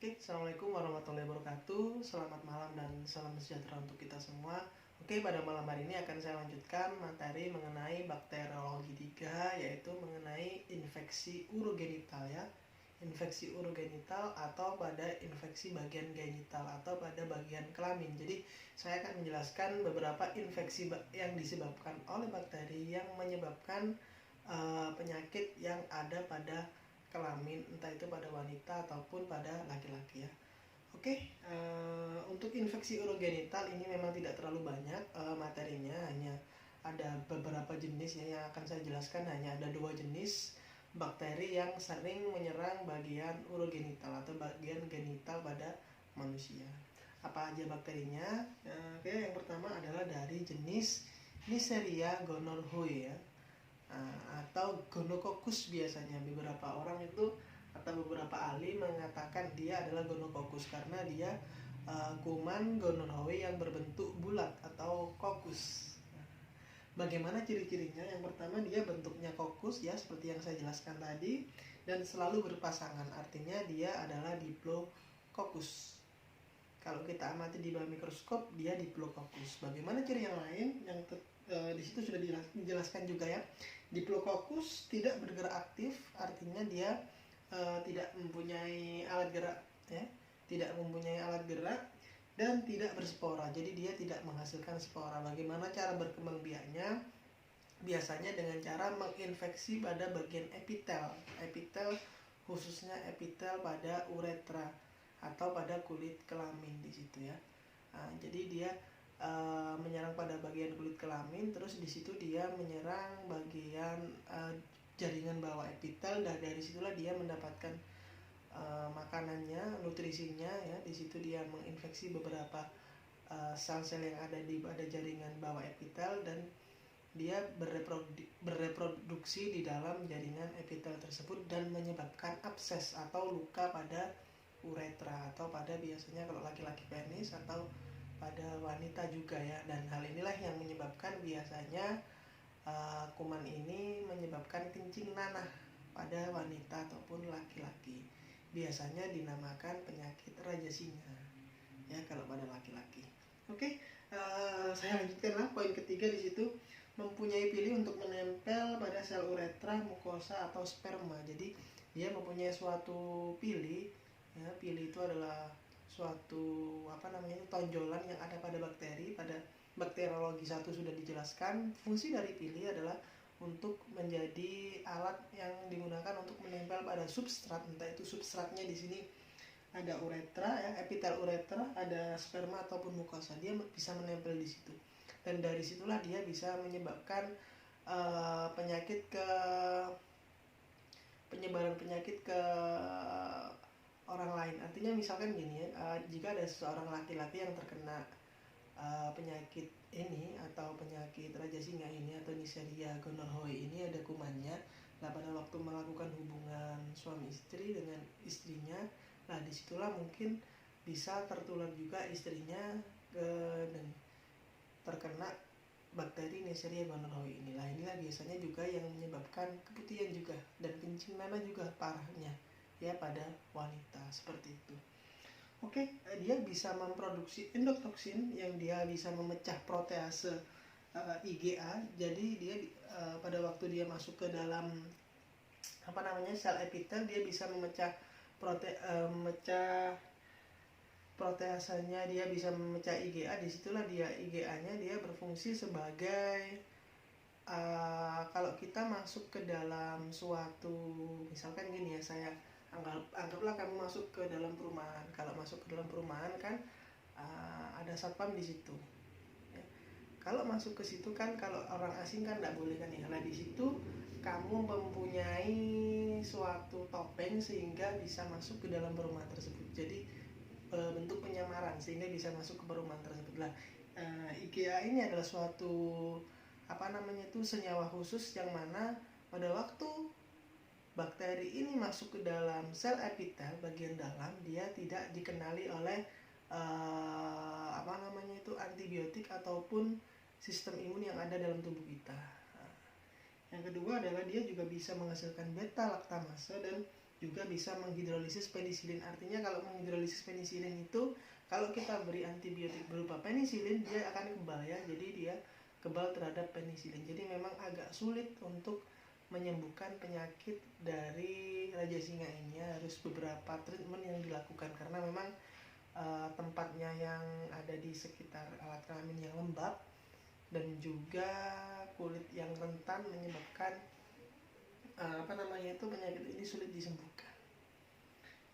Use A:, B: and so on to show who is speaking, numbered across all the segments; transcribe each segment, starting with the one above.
A: Oke, Assalamualaikum warahmatullahi wabarakatuh. Selamat malam dan salam sejahtera untuk kita semua. Oke, pada malam hari ini akan saya lanjutkan materi mengenai bakteriologi 3, yaitu mengenai infeksi urogenital ya. Infeksi urogenital atau pada infeksi bagian genital atau pada bagian kelamin. Jadi, saya akan menjelaskan beberapa infeksi yang disebabkan oleh bakteri yang menyebabkan penyakit yang ada pada kelamin, entah itu pada wanita ataupun pada laki-laki ya. Oke, untuk infeksi urogenital ini memang tidak terlalu banyak materinya, hanya ada beberapa jenis ya yang akan saya jelaskan. Hanya ada 2 jenis bakteri yang sering menyerang bagian urogenital atau bagian genital pada manusia. Apa aja bakterinya? Oke, yang pertama adalah dari jenis Neisseria gonorrhoeae ya. Atau gonococcus biasanya. Beberapa orang itu atau beberapa ahli mengatakan dia adalah gonococcus karena dia kuman gonorrhoeae yang berbentuk bulat atau kokus. Bagaimana ciri-cirinya? Yang pertama, dia bentuknya kokus ya, seperti yang saya jelaskan tadi, dan selalu berpasangan, artinya dia adalah diplococcus. Kalau kita amati di bawah mikroskop, dia diplococcus. Bagaimana ciri yang lain? Yang di situ sudah dijelaskan juga ya. Diplococcus tidak bergerak aktif, artinya dia tidak mempunyai alat gerak ya, tidak mempunyai alat gerak dan tidak berspora. Jadi dia tidak menghasilkan spora. Bagaimana cara berkembang biaknya? Biasanya dengan cara menginfeksi pada bagian epitel. Epitel khususnya epitel pada uretra atau pada kulit kelamin di situ ya. Jadi dia menyerang pada bagian kulit kelamin, terus di situ dia menyerang bagian jaringan bawah epitel, dan dari situlah dia mendapatkan makanannya, nutrisinya ya. Di situ dia menginfeksi beberapa sel-sel yang ada pada jaringan bawah epitel, dan dia bereproduksi di dalam jaringan epitel tersebut dan menyebabkan abses atau luka pada uretra, atau pada biasanya kalau laki-laki penis, atau pada wanita juga ya. Dan hal inilah yang menyebabkan biasanya kuman ini menyebabkan kencing nanah pada wanita ataupun laki-laki. Biasanya dinamakan penyakit raja singa ya kalau pada laki-laki. Oke, saya lanjutkan poin ketiga di situ, mempunyai pili untuk menempel pada sel uretra, mukosa atau sperma. Jadi dia mempunyai suatu pili ya. Pili itu adalah suatu tonjolan yang ada pada bakteri. Pada bakteriologi 1 sudah dijelaskan, fungsi dari pili adalah untuk menjadi alat yang digunakan untuk menempel pada substrat, entah itu substratnya di sini ada uretra ya, epitel uretra, ada sperma ataupun mukosa. Dia bisa menempel di situ, dan dari situlah dia bisa menyebabkan penyebaran penyakit ke orang lain. Artinya misalkan gini ya, jika ada seseorang laki-laki yang terkena penyakit ini atau penyakit raja singa ini atau Neisseria gonorrhoeae ini, ada kumannya. Nah, pada waktu melakukan hubungan suami istri dengan istrinya, nah disitulah mungkin bisa tertular juga istrinya dan terkena bakteri Neisseria gonorrhoeae ini. Nah, inilah biasanya juga yang menyebabkan keputihan juga dan kencing nanah juga parahnya ya pada wanita seperti itu. Oke, dia bisa memproduksi endotoksin yang dia bisa memecah protease IgA. Jadi dia pada waktu dia masuk ke dalam sel epitel, dia bisa memecah proteasenya, dia bisa memecah IgA. Disitulah dia IgA-nya dia berfungsi sebagai kalau kita masuk ke dalam suatu, misalkan gini ya, saya anggaplah kamu masuk ke dalam perumahan. Kalau masuk ke dalam perumahan kan ada satpam di situ ya. Kalau masuk ke situ kan, kalau orang asing kan tidak boleh kan ya. Nah, di situ kamu mempunyai suatu topeng sehingga bisa masuk ke dalam perumahan tersebut. Jadi bentuk penyamaran sehingga bisa masuk ke perumahan tersebut. Nah, IgA ini adalah suatu senyawa khusus yang mana pada waktu bakteri ini masuk ke dalam sel epitel bagian dalam, dia tidak dikenali oleh antibiotik ataupun sistem imun yang ada dalam tubuh kita. Yang kedua adalah dia juga bisa menghasilkan beta laktamase dan juga bisa menghidrolisis penisilin. Artinya kalau menghidrolisis penisilin itu, kalau kita beri antibiotik berupa penisilin, dia akan kebal ya. Jadi dia kebal terhadap penisilin. Jadi memang agak sulit untuk menyembuhkan penyakit dari Raja Singa ini ya. Harus beberapa treatment yang dilakukan karena memang tempatnya yang ada di sekitar alat kelamin yang lembab dan juga kulit yang rentan menyebabkan penyakit ini sulit disembuhkan.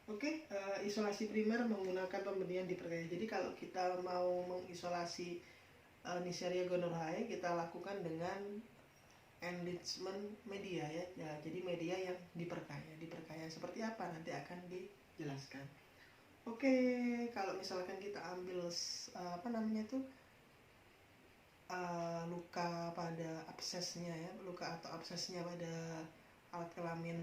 A: Oke, isolasi primer menggunakan pembenihan diperkaya. Jadi kalau kita mau mengisolasi Neisseria gonorrhoeae, kita lakukan dengan enrichment media ya. Jadi media yang diperkaya. Diperkaya seperti apa nanti akan dijelaskan. Oke, kalau misalkan kita ambil luka pada absesnya ya, luka atau absesnya pada alat kelamin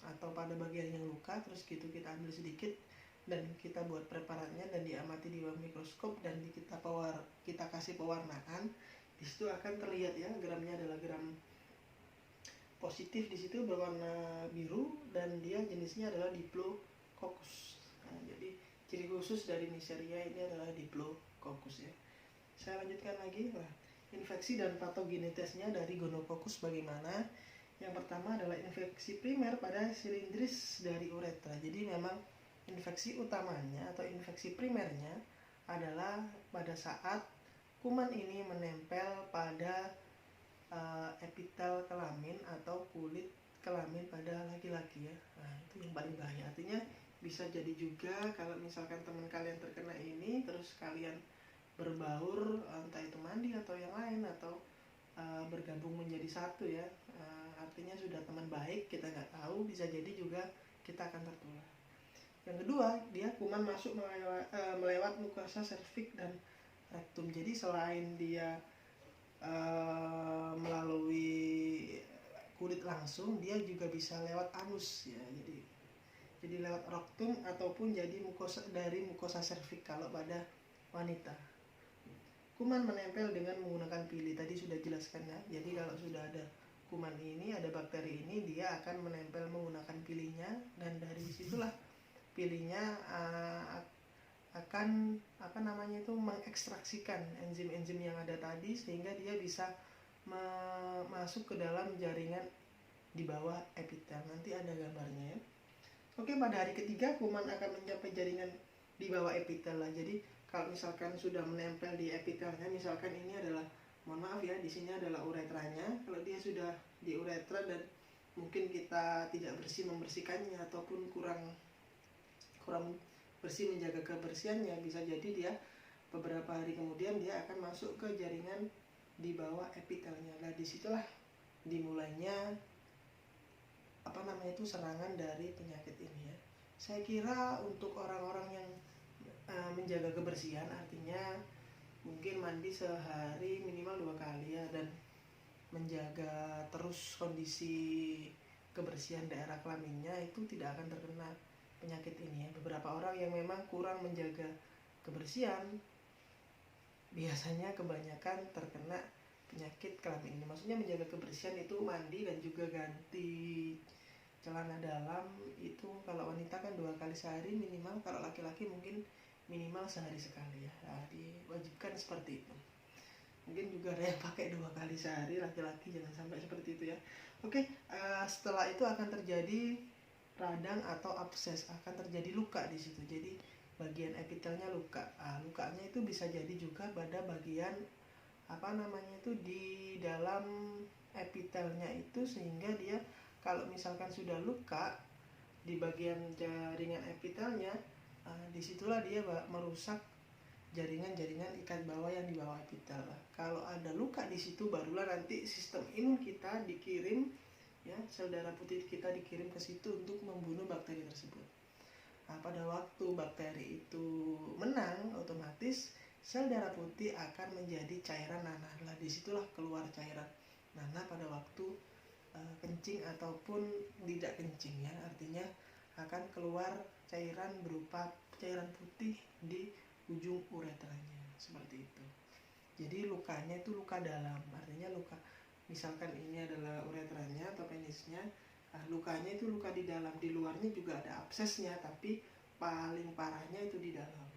A: atau pada bagian yang luka, terus gitu kita ambil sedikit dan kita buat preparatnya dan diamati di bawah mikroskop dan kita kasih pewarnaan. Di situ akan terlihat ya, gramnya adalah gram positif, di situ berwarna biru dan dia jenisnya adalah Diplococcus. Nah, jadi ciri khusus dari Neisseria ini adalah Diplococcus ya. Saya lanjutkan lagi. Infeksi dan patogenitasnya dari gonococcus bagaimana? Yang pertama adalah infeksi primer pada silindris dari uretra. Jadi memang infeksi utamanya atau infeksi primernya adalah pada saat kuman ini menempel pada epitel kelamin atau kulit kelamin pada laki-laki ya. Nah, itu yang paling bahaya. Artinya bisa jadi juga kalau misalkan teman kalian terkena ini terus kalian berbaur, entah itu mandi atau yang lain atau bergabung menjadi satu ya, artinya sudah teman baik, kita nggak tahu, bisa jadi juga kita akan tertular. Yang kedua, dia kuman masuk melewat mukosa serviks dan rektum. Jadi selain dia melalui kulit langsung, dia juga bisa lewat anus ya. Jadi lewat rektum ataupun jadi mukosa serviks kalau pada wanita. Kuman menempel dengan menggunakan pili, tadi sudah jelaskan ya. Jadi kalau sudah ada kuman ini, ada bakteri ini, dia akan menempel menggunakan pilinya dan dari situlah pilinya akan mengekstraksikan enzim-enzim yang ada tadi sehingga dia bisa masuk ke dalam jaringan di bawah epitel. Nanti ada gambarnya ya. Oke, pada hari ketiga kuman akan mencapai jaringan di bawah epitel lah. Jadi kalau misalkan sudah menempel di epitelnya, misalkan ini adalah, mohon maaf ya, di sini adalah uretranya. Kalau dia sudah di uretra dan mungkin kita tidak membersihkannya ataupun kurang bersih menjaga kebersihannya, bisa jadi dia beberapa hari kemudian dia akan masuk ke jaringan di bawah epitelnya. Nah, disitulah dimulainya serangan dari penyakit ini ya. Saya kira untuk orang-orang yang menjaga kebersihan, artinya mungkin mandi sehari minimal 2 kali ya, dan menjaga terus kondisi kebersihan daerah kelaminnya, itu tidak akan terkena penyakit ini ya. Beberapa orang yang memang kurang menjaga kebersihan biasanya kebanyakan terkena penyakit kelamin ini. Maksudnya menjaga kebersihan itu mandi dan juga ganti celana dalam, itu kalau wanita kan 2 kali sehari minimal, kalau laki-laki mungkin minimal sehari sekali ya. Nah, diwajibkan seperti itu. Mungkin juga ada yang pakai 2 kali sehari, laki-laki jangan sampai seperti itu ya. Oke, setelah itu akan terjadi radang atau abses, akan terjadi luka di situ. Jadi bagian epitelnya luka. Lukanya itu bisa jadi juga pada bagian di dalam epitelnya itu, sehingga dia kalau misalkan sudah luka di bagian jaringan epitelnya, disitulah dia merusak jaringan-jaringan ikat bawah yang di bawah epitel. Kalau ada luka di situ, barulah nanti sistem imun kita dikirim ya, sel darah putih kita dikirim ke situ untuk membunuh bakteri tersebut. Nah, pada waktu bakteri itu menang, otomatis sel darah putih akan menjadi cairan nanah. Nah, disitulah keluar cairan nanah pada waktu kencing ataupun tidak kencing ya. Artinya akan keluar cairan berupa cairan putih di ujung uretranya, seperti itu. Jadi lukanya itu luka dalam, artinya luka, misalkan ini adalah uretranya atau penisnya, Nah, lukanya itu luka di dalam, di luarnya juga ada absesnya, tapi paling parahnya itu di dalam.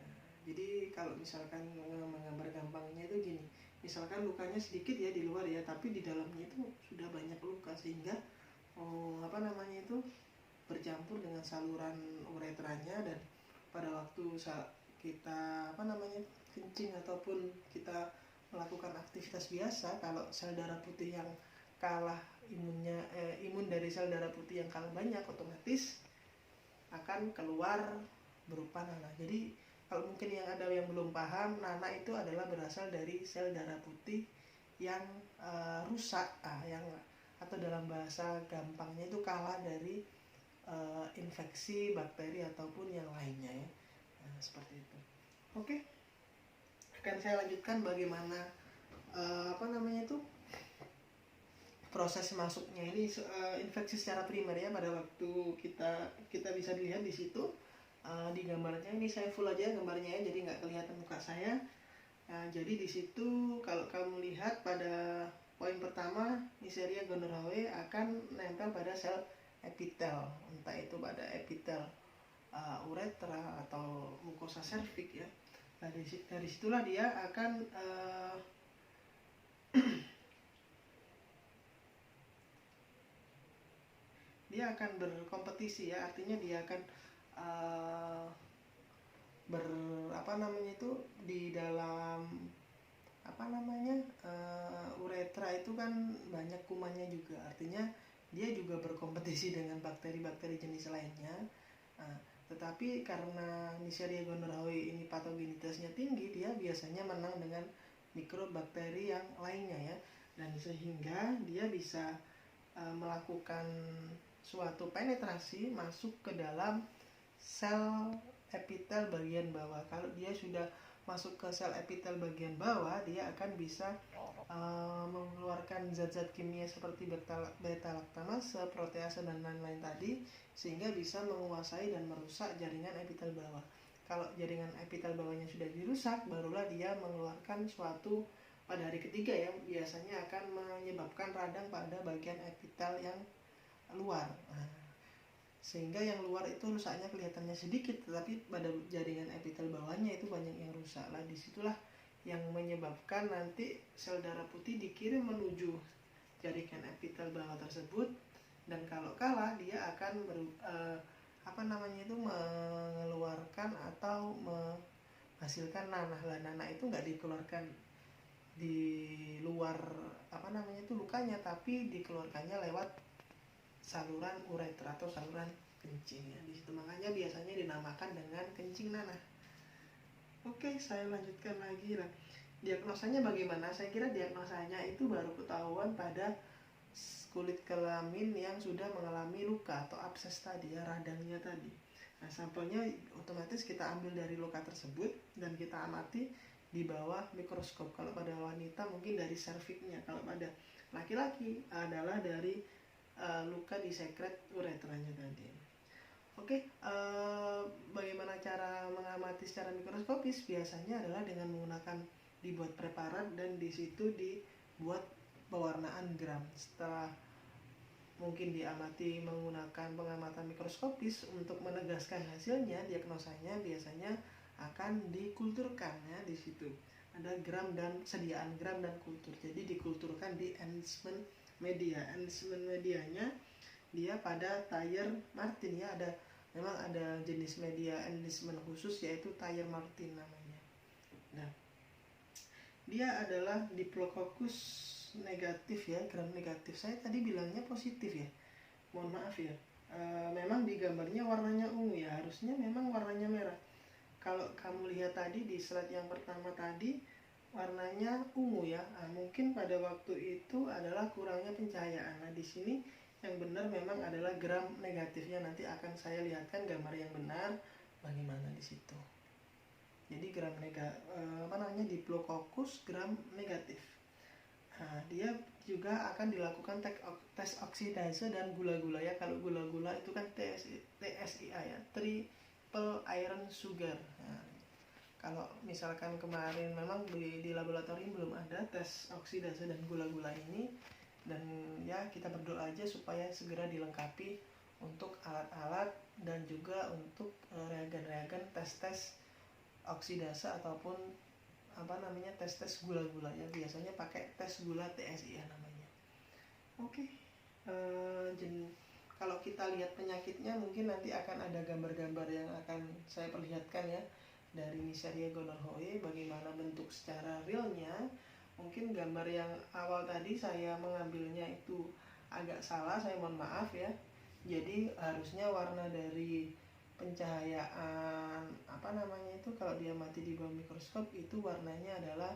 A: Nah, jadi kalau misalkan menggambar gampangnya itu gini, misalkan lukanya sedikit ya di luar ya, tapi di dalamnya itu sudah banyak luka sehingga bercampur dengan saluran uretranya, dan pada waktu kita kencing ataupun kita melakukan aktivitas biasa, kalau sel darah putih yang kalah imun dari sel darah putih yang kalah banyak, otomatis akan keluar berupa nanah. Jadi kalau mungkin yang ada yang belum paham, nanah itu adalah berasal dari sel darah putih yang rusak, atau dalam bahasa gampangnya itu kalah dari infeksi, bakteri ataupun yang lainnya ya. Nah, seperti itu. Oke, akan saya lanjutkan bagaimana proses masuknya ini infeksi secara primer ya. Pada waktu kita bisa dilihat di situ di gambarnya, ini saya full aja gambarnya ya, jadi nggak kelihatan muka saya. Nah, jadi di situ kalau kamu lihat pada poin pertama, Neisseria gonorrhoeae akan nempel pada sel epitel, entah itu pada epitel uretra atau mukosa serviks ya. Nah, dari situlah dia akan dia akan berkompetisi ya, artinya dia akan di dalam uretra itu kan banyak kumannya juga, artinya dia juga berkompetisi dengan bakteri-bakteri jenis lainnya. Nah, tetapi karena Neisseria gonorrhoeae ini patogenitasnya tinggi, dia biasanya menang dengan mikrobakteri yang lainnya ya, dan sehingga dia bisa melakukan suatu penetrasi masuk ke dalam sel epitel bagian bawah. Kalau dia sudah masuk ke sel epitel bagian bawah, dia akan bisa mengeluarkan zat-zat kimia seperti beta-laktamase, protease dan lain-lain tadi, sehingga bisa menguasai dan merusak jaringan epitel bawah. Kalau jaringan epitel bawahnya sudah dirusak, barulah dia mengeluarkan suatu, pada hari ketiga ya, biasanya akan menyebabkan radang pada bagian epitel yang luar. Nah, sehingga yang luar itu rusaknya kelihatannya sedikit, tetapi pada jaringan epitel bawahnya itu banyak yang rusak. Lah, disitulah yang menyebabkan nanti sel darah putih dikirim menuju jaringan epitel bawah tersebut, dan kalau kalah dia akan mengeluarkan atau menghasilkan nanah. Lah, nanah itu nggak dikeluarkan di luar lukanya, tapi dikeluarkannya lewat saluran uretra atau saluran kencing ya. Di situ makanya biasanya dinamakan dengan kencing nanah. Oke, saya lanjutkan lagi lah. Diagnosanya bagaimana? Saya kira diagnosanya itu baru ketahuan pada kulit kelamin yang sudah mengalami luka atau abses tadi ya, radangnya tadi. Nah, sampelnya otomatis kita ambil dari luka tersebut dan kita amati di bawah mikroskop. Kalau pada wanita mungkin dari serviksnya, kalau pada laki-laki adalah dari luka di sekret uretranya tadi. Oke, bagaimana cara mengamati secara mikroskopis? Biasanya adalah dengan menggunakan dibuat preparat dan di situ dibuat pewarnaan gram. Setelah mungkin diamati menggunakan pengamatan mikroskopis untuk menegaskan hasilnya, diagnosanya biasanya akan dikulturkan ya. Di situ ada gram dan sediaan gram dan kultur. Jadi dikulturkan di enrichment media. Enrichment medianya dia pada Thayer Martin ya, memang ada jenis media enrichment khusus yaitu Thayer Martin namanya. Nah, dia adalah Diplococcus negatif ya, gram negatif. Saya tadi bilangnya positif ya, mohon maaf ya. Memang di gambarnya warnanya ungu ya, harusnya memang warnanya merah. Kalau kamu lihat tadi di slide yang pertama tadi warnanya ungu ya. Mungkin pada waktu itu adalah kurangnya pencahayaan. Nah, di sini yang benar memang adalah gram negatifnya. Nanti akan saya lihatkan gambar yang benar bagaimana di situ. Jadi gram Diplococcus gram negatif. Nah, dia juga akan dilakukan tes oksidase dan gula-gula ya. Kalau gula-gula itu kan TSIA ya, triple iron sugar. Nah, kalau misalkan kemarin memang di laboratorium belum ada tes oksidase dan gula-gula ini, Dan ya kita berdoa aja supaya segera dilengkapi untuk alat-alat dan juga untuk reagen-reagen tes-tes oksidase ataupun tes gula-gula ya, biasanya pakai tes gula TSI ya namanya. Oke. Kalau kita lihat penyakitnya mungkin nanti akan ada gambar-gambar yang akan saya perlihatkan ya dari Neisseria gonorrhoeae, bagaimana bentuk secara realnya. Mungkin gambar yang awal tadi saya mengambilnya itu agak salah, saya mohon maaf ya. Jadi harusnya warna dari pencahayaan kalau dia mati di bawah mikroskop itu warnanya adalah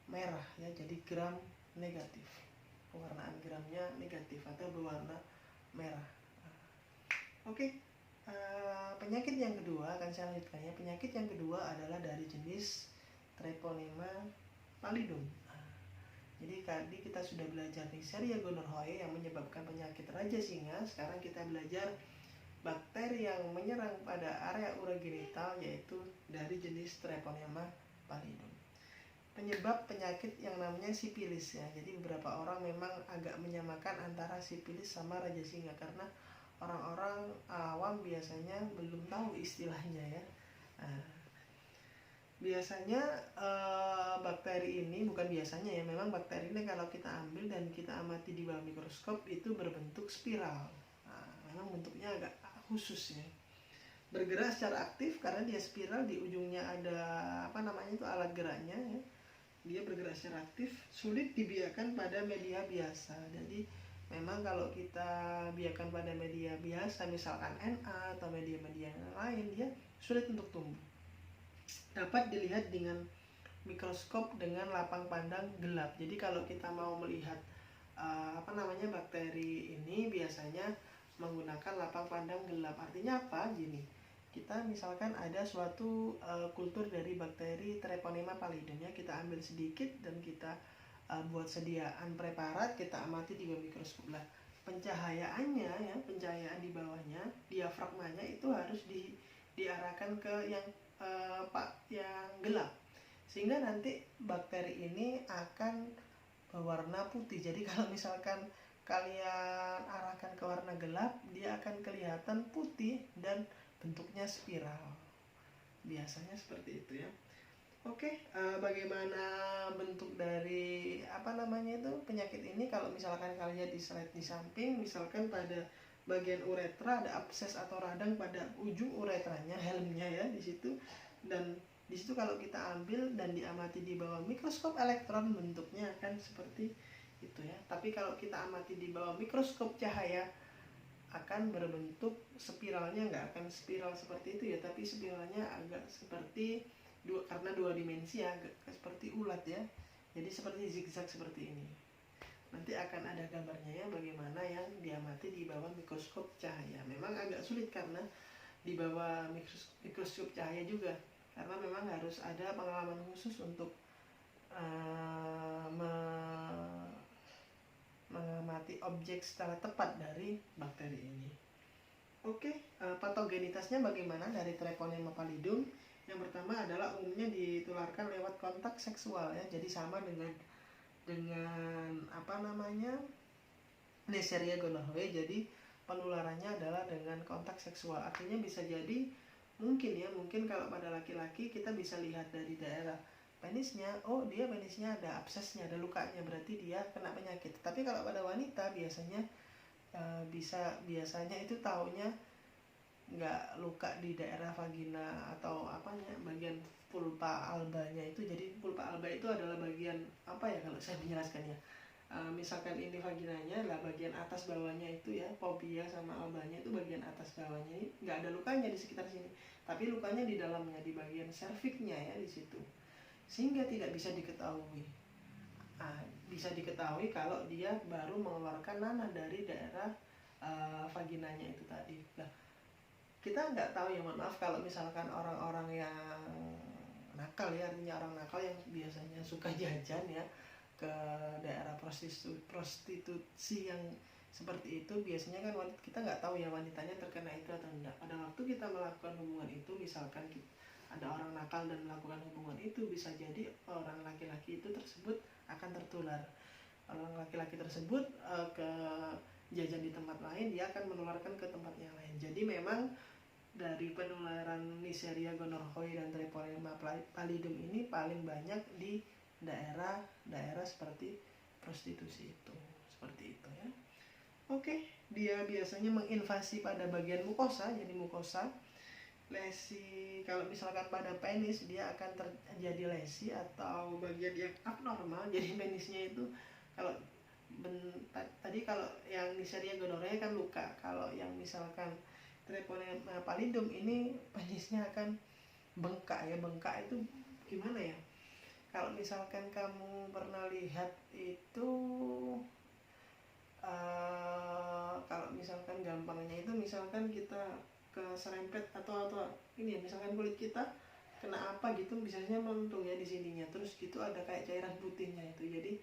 A: merah ya, jadi gram negatif, pewarnaan gramnya negatif atau berwarna merah. Oke. Penyakit yang kedua akan saya lanjutkan ya. Penyakit yang kedua adalah dari jenis Treponema pallidum. Jadi tadi kita sudah belajar Neisseria gonorrhoeae yang menyebabkan penyakit raja singa. Sekarang kita belajar bakteri yang menyerang pada area urogenital, yaitu dari jenis Treponema pallidum. Penyebab penyakit yang namanya sipilis ya. Jadi beberapa orang memang agak menyamakan antara sipilis sama raja singa karena orang-orang awam biasanya belum tahu istilahnya ya. Biasanya bakteri ini, bukan biasanya ya, memang bakteri ini kalau kita ambil dan kita amati di bawah mikroskop itu berbentuk spiral. Memang bentuknya agak khusus ya. Bergerak secara aktif karena dia spiral, di ujungnya ada alat geraknya ya. Dia bergerak secara aktif, sulit dibiarkan pada media biasa. Jadi memang kalau kita biarkan pada media biasa, misalkan Na atau media-media yang lain, dia sulit untuk tumbuh. Dapat dilihat dengan mikroskop dengan lapang pandang gelap. Jadi kalau kita mau melihat bakteri ini biasanya menggunakan lapang pandang gelap. Artinya apa? Gini, kita misalkan ada suatu kultur dari bakteri Treponema pallidum ya, kita ambil sedikit dan kita buat sediaan preparat, kita amati di bawah mikroskop. Lah, pencahayaannya ya, pencahayaan di bawahnya, diafragmanya itu harus diarahkan ke yang yang gelap, sehingga nanti bakteri ini akan berwarna putih. Jadi kalau misalkan kalian arahkan ke warna gelap, dia akan kelihatan putih dan bentuknya spiral. Biasanya seperti itu ya. Oke, bagaimana bentuk dari penyakit ini? Kalau misalkan kalian di slide di samping, misalkan pada bagian uretra ada abses atau radang pada ujung uretranya, helmnya ya di situ. Dan di situ kalau kita ambil dan diamati di bawah mikroskop elektron, bentuknya akan seperti itu ya. Tapi kalau kita amati di bawah mikroskop cahaya, akan berbentuk spiralnya, nggak akan spiral seperti itu ya, tapi spiralnya agak seperti karena dua dimensi ya, agak seperti ulat ya. Jadi seperti zigzag seperti ini. Nanti akan ada gambarnya ya, bagaimana yang diamati di bawah mikroskop cahaya. Memang agak sulit karena di bawah mikroskop cahaya juga, karena memang harus ada pengalaman khusus untuk mengamati objek secara tepat dari bakteri ini. Oke, patogenitasnya bagaimana dari Treponema pallidum? Yang pertama adalah umumnya ditularkan lewat kontak seksual ya, jadi sama dengan Neisseria gonorrhoeae. Jadi penularannya adalah dengan kontak seksual. Artinya bisa jadi mungkin kalau pada laki-laki kita bisa lihat dari daerah penisnya, oh dia penisnya ada absesnya, ada lukanya, berarti dia kena penyakit. Tapi kalau pada wanita biasanya biasanya itu taunya nggak luka di daerah vagina atau bagian pulpa albanya itu. Jadi pulpa alba itu adalah bagian kalau saya menjelaskannya, misalkan ini vaginanya lah, bagian atas bawahnya itu ya, fovea sama albanya itu bagian atas bawahnya, ini nggak ada lukanya di sekitar sini, tapi lukanya di dalamnya, di bagian serviknya ya, di situ, sehingga tidak bisa diketahui. Bisa diketahui kalau dia baru mengeluarkan nanah dari daerah vaginanya itu tadi. Nah, kita nggak tahu ya, mohon maaf kalau misalkan orang-orang yang nakal ya, artinya orang nakal yang biasanya suka jajan ya ke daerah prostitusi yang seperti itu, biasanya kan kita nggak tahu ya wanitanya terkena itu atau enggak. Pada waktu kita melakukan hubungan itu, misalkan ada orang nakal dan melakukan hubungan itu, bisa jadi orang laki-laki itu tersebut akan tertular. orang laki-laki tersebut ke jajan di tempat lain, dia akan menularkan ke tempat yang lain. Jadi memang dari penularan Neisseria gonorrhoeae dan Treponema pallidum ini paling banyak di daerah-daerah seperti prostitusi itu, seperti itu ya. Oke, dia biasanya menginvasi pada bagian mukosa, jadi mukosa. Lesi kalau misalkan pada penis dia akan terjadi lesi atau bagian yang abnormal. Jadi penisnya itu kalau tadi kalau yang Neisseria gonorrhoeae kan luka, kalau yang misalkan Treponema pallidum ini penisnya akan bengkak ya. Bengkak itu gimana ya? Kalau misalkan kamu pernah lihat itu kalau misalkan gampangnya itu misalkan kita keserempet atau ini ya, misalkan kulit kita kena apa gitu biasanya melentung ya di sininya, terus gitu ada kayak cairan putihnya itu, jadi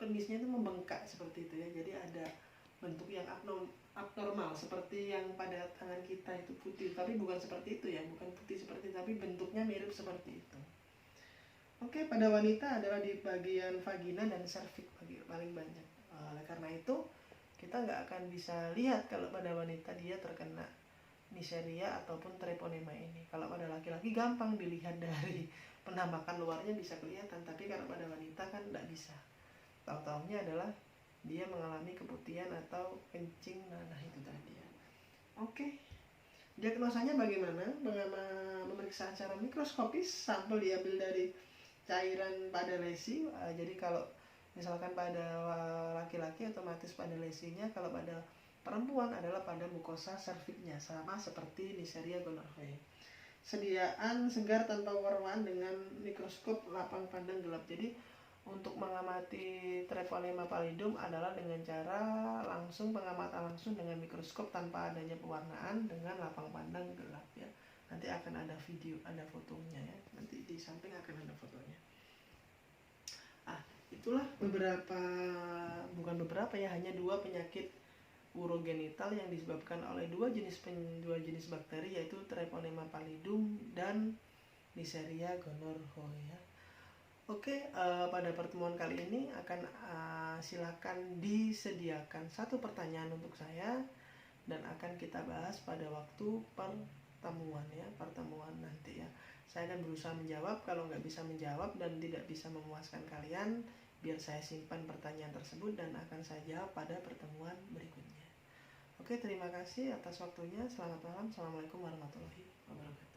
A: penisnya itu membengkak seperti itu ya. Jadi ada bentuk yang abnormal seperti yang pada tangan kita itu putih, tapi bukan seperti itu ya, bukan putih seperti itu, tapi bentuknya mirip seperti itu. Oke, pada wanita adalah di bagian vagina dan serviks paling banyak. Oleh karena itu kita nggak akan bisa lihat kalau pada wanita dia terkena Neisseria ataupun Treponema ini. Kalau pada laki-laki gampang dilihat dari penampakan luarnya bisa kelihatan, tapi kalau pada wanita kan nggak bisa. Tahu-tahunya adalah dia mengalami keputihan atau kencing nanah itu tadi ya. Oke, diagnosanya bagaimana? Memeriksa secara mikroskopis, sampel diambil dari cairan pada lesi. Jadi kalau misalkan pada laki-laki otomatis pada lesinya, kalau pada perempuan adalah pada mukosa serviksnya, sama seperti Neisseria gonorrhoeae. Sediaan segar tanpa warna dengan mikroskop lapang pandang gelap. Jadi untuk mengamati Treponema pallidum adalah dengan cara pengamatan langsung dengan mikroskop tanpa adanya pewarnaan dengan lapang pandang gelap ya. Nanti akan ada video, ada fotonya ya. Nanti di samping akan ada fotonya. Itulah hanya 2 penyakit urogenital yang disebabkan oleh dua jenis bakteri, yaitu Treponema pallidum dan Neisseria gonorrhoeae. Oke, pada pertemuan kali ini akan silakan disediakan 1 pertanyaan untuk saya dan akan kita bahas pada waktu pertemuan nanti ya. Saya akan berusaha menjawab. Kalau nggak bisa menjawab dan tidak bisa memuaskan kalian, biar saya simpan pertanyaan tersebut dan akan saya jawab pada pertemuan berikutnya. Oke, terima kasih atas waktunya. Selamat malam. Assalamualaikum warahmatullahi wabarakatuh.